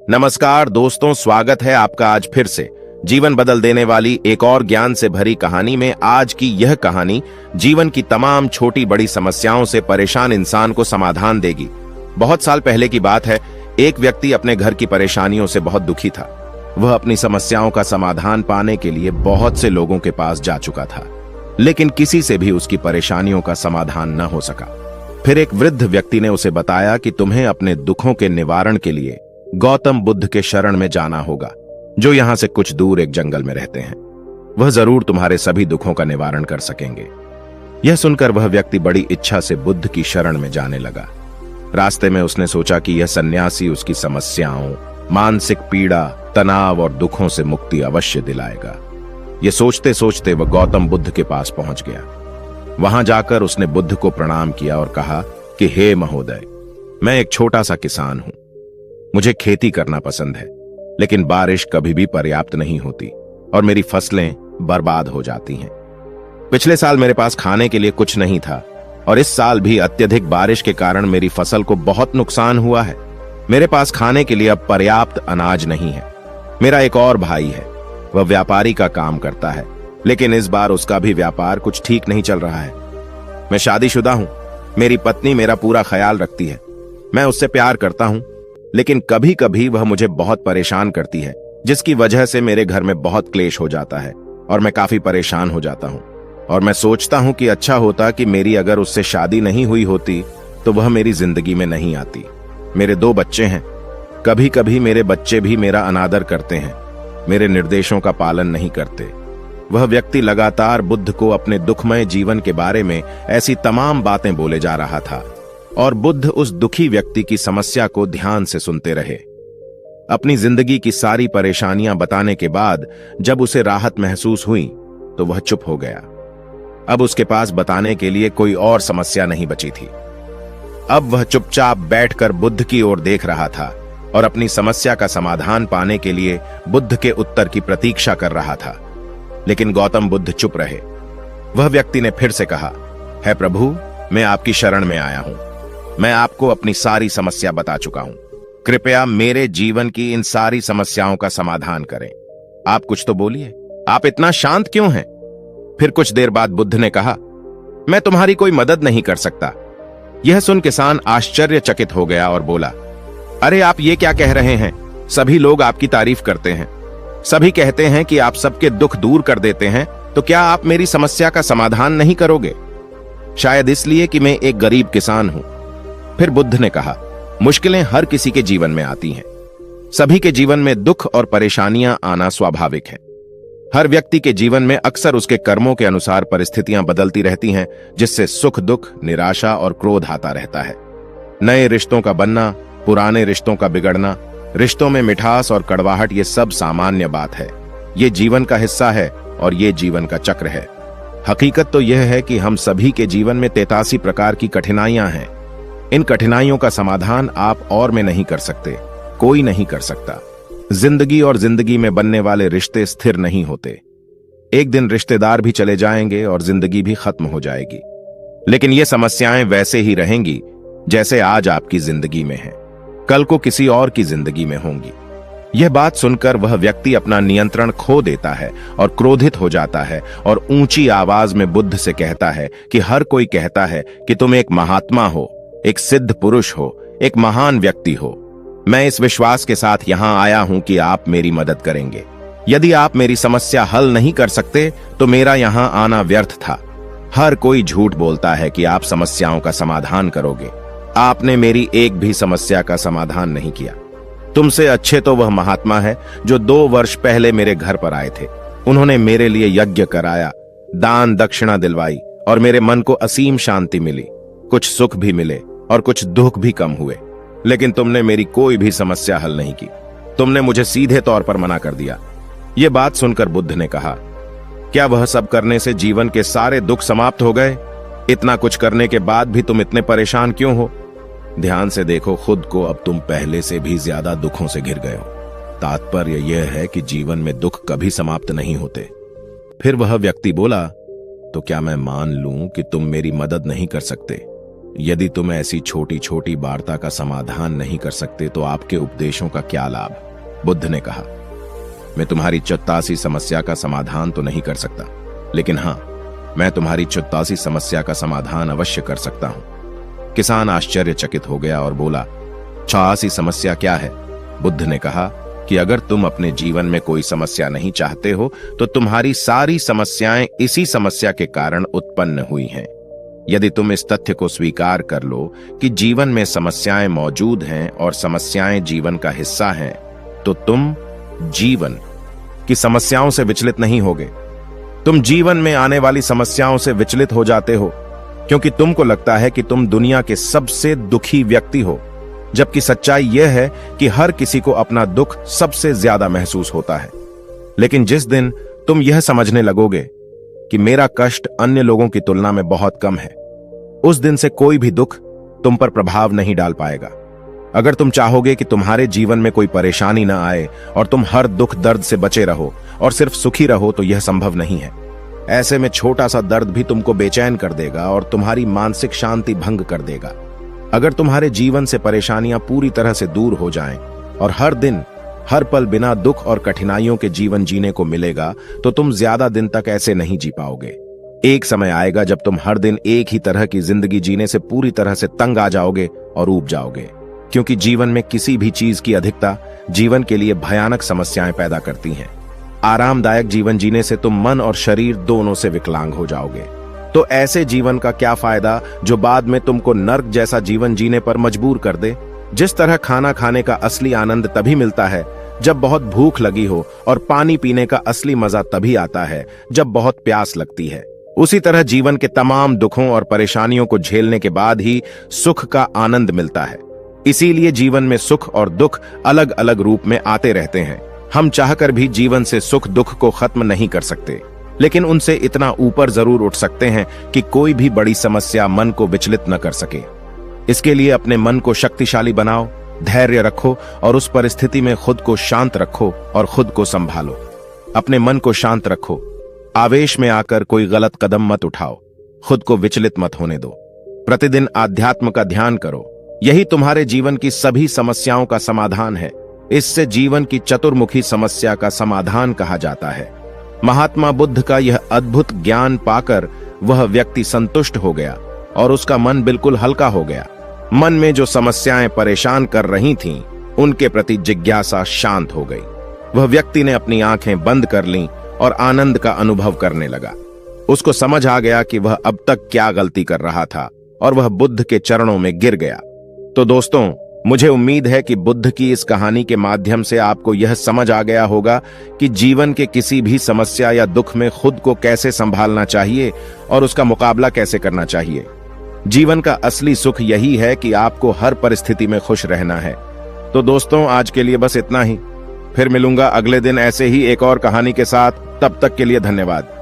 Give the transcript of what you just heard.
नमस्कार दोस्तों, स्वागत है आपका आज फिर से जीवन बदल देने वाली एक और ज्ञान से भरी कहानी में। आज की यह कहानी जीवन की तमाम छोटी बड़ी समस्याओं से परेशान इंसान को समाधान देगी। बहुत साल पहले की बात है। एक व्यक्ति अपने घर की परेशानियों से बहुत दुखी था। वह अपनी समस्याओं का समाधान पाने के लिए बहुत से लोगों के पास जा चुका था, लेकिन किसी से भी उसकी परेशानियों का समाधान न हो सका। फिर एक वृद्ध व्यक्ति ने उसे बताया कि तुम्हें अपने दुखों के निवारण के लिए गौतम बुद्ध के शरण में जाना होगा, जो यहां से कुछ दूर एक जंगल में रहते हैं। वह जरूर तुम्हारे सभी दुखों का निवारण कर सकेंगे। यह सुनकर वह व्यक्ति बड़ी इच्छा से बुद्ध की शरण में जाने लगा। रास्ते में उसने सोचा कि यह सन्यासी उसकी समस्याओं, मानसिक पीड़ा, तनाव और दुखों से मुक्ति अवश्य दिलाएगा। यह सोचते सोचते वह गौतम बुद्ध के पास पहुंच गया। वहां जाकर उसने बुद्ध को प्रणाम किया और कहा कि हे महोदय, मैं एक छोटा सा किसान हूं। मुझे खेती करना पसंद है, लेकिन बारिश कभी भी पर्याप्त नहीं होती और मेरी फसलें बर्बाद हो जाती हैं। पिछले साल मेरे पास खाने के लिए कुछ नहीं था और इस साल भी अत्यधिक बारिश के कारण मेरी फसल को बहुत नुकसान हुआ है। मेरे पास खाने के लिए अब पर्याप्त अनाज नहीं है। मेरा एक और भाई है, वह व्यापारी का काम करता है, लेकिन इस बार उसका भी व्यापार कुछ ठीक नहीं चल रहा है। मैं शादीशुदा हूं, मेरी पत्नी मेरा पूरा ख्याल रखती है। मैं उससे प्यार करता हूं, लेकिन कभी कभी वह मुझे बहुत परेशान करती है, जिसकी वजह से मेरे घर में बहुत क्लेश हो जाता है और मैं काफी परेशान हो जाता हूं। और मैं सोचता हूं कि अच्छा होता कि मेरी अगर उससे शादी नहीं हुई होती तो वह मेरी जिंदगी में नहीं आती। मेरे 2 बच्चे हैं। कभी कभी मेरे बच्चे भी मेरा अनादर करते हैं, मेरे निर्देशों का पालन नहीं करते। वह व्यक्ति लगातार बुद्ध को अपने दुखमय जीवन के बारे में ऐसी तमाम बातें बोले जा रहा था और बुद्ध उस दुखी व्यक्ति की समस्या को ध्यान से सुनते रहे। अपनी जिंदगी की सारी परेशानियां बताने के बाद जब उसे राहत महसूस हुई तो वह चुप हो गया। अब उसके पास बताने के लिए कोई और समस्या नहीं बची थी। अब वह चुपचाप बैठकर बुद्ध की ओर देख रहा था और अपनी समस्या का समाधान पाने के लिए बुद्ध के उत्तर की प्रतीक्षा कर रहा था। लेकिन गौतम बुद्ध चुप रहे। वह व्यक्ति ने फिर से कहा, है प्रभु, मैं आपकी शरण में आया हूं। मैं आपको अपनी सारी समस्या बता चुका हूं। कृपया मेरे जीवन की इन सारी समस्याओं का समाधान करें। आप कुछ तो बोलिए, आप इतना शांत क्यों हैं? फिर कुछ देर बाद बुद्ध ने कहा, मैं तुम्हारी कोई मदद नहीं कर सकता। यह सुन किसान आश्चर्यचकित हो गया और बोला, अरे आप ये क्या कह रहे हैं? सभी लोग आपकी तारीफ करते हैं, सभी कहते हैं कि आप सबके दुख दूर कर देते हैं, तो क्या आप मेरी समस्या का समाधान नहीं करोगे? शायद इसलिए कि मैं एक गरीब किसान हूं। फिर बुद्ध ने कहा, मुश्किलें हर किसी के जीवन में आती हैं। सभी के जीवन में दुख और परेशानियां आना स्वाभाविक है। हर व्यक्ति के जीवन में अक्सर उसके कर्मों के अनुसार परिस्थितियां बदलती रहती हैं, जिससे सुख, दुख, निराशा और क्रोध आता रहता है। नए रिश्तों का बनना, पुराने रिश्तों का बिगड़ना, रिश्तों में मिठास और कड़वाहट, ये सब सामान्य बात है। ये जीवन का हिस्सा है और ये जीवन का चक्र है। हकीकत तो यह है कि हम सभी के जीवन में 83 प्रकार की कठिनाइयां हैं। इन कठिनाइयों का समाधान आप और मैं नहीं कर सकते, कोई नहीं कर सकता। जिंदगी और जिंदगी में बनने वाले रिश्ते स्थिर नहीं होते। एक दिन रिश्तेदार भी चले जाएंगे और जिंदगी भी खत्म हो जाएगी, लेकिन ये समस्याएं वैसे ही रहेंगी जैसे आज आपकी जिंदगी में हैं, कल को किसी और की जिंदगी में होंगी। यह बात सुनकर वह व्यक्ति अपना नियंत्रण खो देता है और क्रोधित हो जाता है और ऊंची आवाज में बुद्ध से कहता है कि हर कोई कहता है कि तुम एक महात्मा हो, एक सिद्ध पुरुष हो, एक महान व्यक्ति हो। मैं इस विश्वास के साथ यहां आया हूं कि आप मेरी मदद करेंगे। यदि आप मेरी समस्या हल नहीं कर सकते तो मेरा यहां आना व्यर्थ था। हर कोई झूठ बोलता है कि आप समस्याओं का समाधान करोगे। आपने मेरी एक भी समस्या का समाधान नहीं किया। तुमसे अच्छे तो वह महात्मा है जो 2 वर्ष पहले मेरे घर पर आए थे। उन्होंने मेरे लिए यज्ञ कराया, दान दक्षिणा दिलवाई और मेरे मन को असीम शांति मिली। कुछ सुख भी मिले और कुछ दुख भी कम हुए, लेकिन तुमने मेरी कोई भी समस्या हल नहीं की। तुमने मुझे सीधे तौर पर मना कर दिया। यह बात सुनकर बुद्ध ने कहा, क्या वह सब करने से जीवन के सारे दुख समाप्त हो गए? इतना कुछ करने के बाद भी तुम इतने परेशान क्यों हो? ध्यान से देखो खुद को, अब तुम पहले से भी ज्यादा दुखों से घिर गए हो। तात्पर्य यह है कि जीवन में दुख कभी समाप्त नहीं होते। फिर वह व्यक्ति बोला, तो क्या मैं मान लूं कि तुम मेरी मदद नहीं कर सकते? यदि तुम ऐसी छोटी छोटी वार्ता का समाधान नहीं कर सकते तो आपके उपदेशों का क्या लाभ? बुद्ध ने कहा, मैं तुम्हारी 84 समस्या का समाधान तो नहीं कर सकता, लेकिन हां, मैं तुम्हारी 84 समस्या का समाधान अवश्य कर सकता हूं। किसान आश्चर्यचकित हो गया और बोला, 86 समस्या क्या है? बुद्ध ने कहा कि अगर तुम अपने जीवन में कोई समस्या नहीं चाहते हो तो तुम्हारी सारी समस्याएं इसी समस्या के कारण उत्पन्न हुई हैं। यदि तुम इस तथ्य को स्वीकार कर लो कि जीवन में समस्याएं मौजूद हैं और समस्याएं जीवन का हिस्सा हैं, तो तुम जीवन की समस्याओं से विचलित नहीं होगे। तुम जीवन में आने वाली समस्याओं से विचलित हो जाते हो क्योंकि तुमको लगता है कि तुम दुनिया के सबसे दुखी व्यक्ति हो, जबकि सच्चाई यह है कि हर किसी को अपना दुख सबसे ज्यादा महसूस होता है। लेकिन जिस दिन तुम यह समझने लगोगे कि मेरा कष्ट अन्य लोगों की तुलना में बहुत कम है, उस दिन से कोई भी दुख तुम पर प्रभाव नहीं डाल पाएगा। अगर तुम चाहोगे कि तुम्हारे जीवन में कोई परेशानी ना आए और तुम हर दुख दर्द से बचे रहो और सिर्फ सुखी रहो, तो यह संभव नहीं है। ऐसे में छोटा सा दर्द भी तुमको बेचैन कर देगा और तुम्हारी मानसिक शांति भंग कर देगा। अगर तुम्हारे जीवन से परेशानियां पूरी तरह से दूर हो जाएं और हर दिन हर पल बिना दुख और कठिनाइयों के जीवन जीने को मिलेगा, तो तुम ज्यादा दिन तक ऐसे नहीं जी पाओगे। एक समय आएगा जब तुम हर दिन एक ही तरह की जिंदगी जीने से पूरी तरह से तंग आ जाओगे और ऊब जाओगे, क्योंकि जीवन में किसी भी चीज की अधिकता जीवन के लिए भयानक समस्याएं पैदा करती हैं। आरामदायक जीवन जीने से तुम मन और शरीर दोनों से विकलांग हो जाओगे। तो ऐसे जीवन का क्या फायदा जो बाद में तुमको नर्क जैसा जीवन जीने पर मजबूर कर दे। जिस तरह खाना खाने का असली आनंद तभी मिलता है जब बहुत भूख लगी हो, और पानी पीने का असली मजा तभी आता है जब बहुत प्यास लगती है, उसी तरह जीवन के तमाम दुखों और परेशानियों को झेलने के बाद ही सुख का आनंद मिलता है। इसीलिए जीवन में सुख और दुख अलग अलग रूप में आते रहते हैं। हम चाहकर भी जीवन से सुख दुख को खत्म नहीं कर सकते, लेकिन उनसे इतना ऊपर जरूर उठ सकते हैं कि कोई भी बड़ी समस्या मन को विचलित न कर सके। इसके लिए अपने मन को शक्तिशाली बनाओ, धैर्य रखो और उस परिस्थिति में खुद को शांत रखो और खुद को संभालो। अपने मन को शांत रखो, आवेश में आकर कोई गलत कदम मत उठाओ, खुद को विचलित मत होने दो। प्रतिदिन आध्यात्म का ध्यान करो, यही तुम्हारे जीवन की सभी समस्याओं का समाधान है। इससे जीवन की चतुर्मुखी समस्या का समाधान कहा जाता है। महात्मा बुद्ध का यह अद्भुत ज्ञान पाकर वह व्यक्ति संतुष्ट हो गया और उसका मन बिल्कुल हल्का हो गया। मन में जो समस्याएं परेशान कर रही थीं, उनके प्रति जिज्ञासा शांत हो गई। वह व्यक्ति ने अपनी आंखें बंद कर लीं और आनंद का अनुभव करने लगा। उसको समझ आ गया कि वह अब तक क्या गलती कर रहा था और वह बुद्ध के चरणों में गिर गया। तो दोस्तों, मुझे उम्मीद है कि बुद्ध की इस कहानी के माध्यम से आपको यह समझ आ गया होगा कि जीवन के किसी भी समस्या या दुख में खुद को कैसे संभालना चाहिए और उसका मुकाबला कैसे करना चाहिए। जीवन का असली सुख यही है कि आपको हर परिस्थिति में खुश रहना है। तो दोस्तों, आज के लिए बस इतना ही। फिर मिलूंगा अगले दिन ऐसे ही एक और कहानी के साथ। तब तक के लिए धन्यवाद।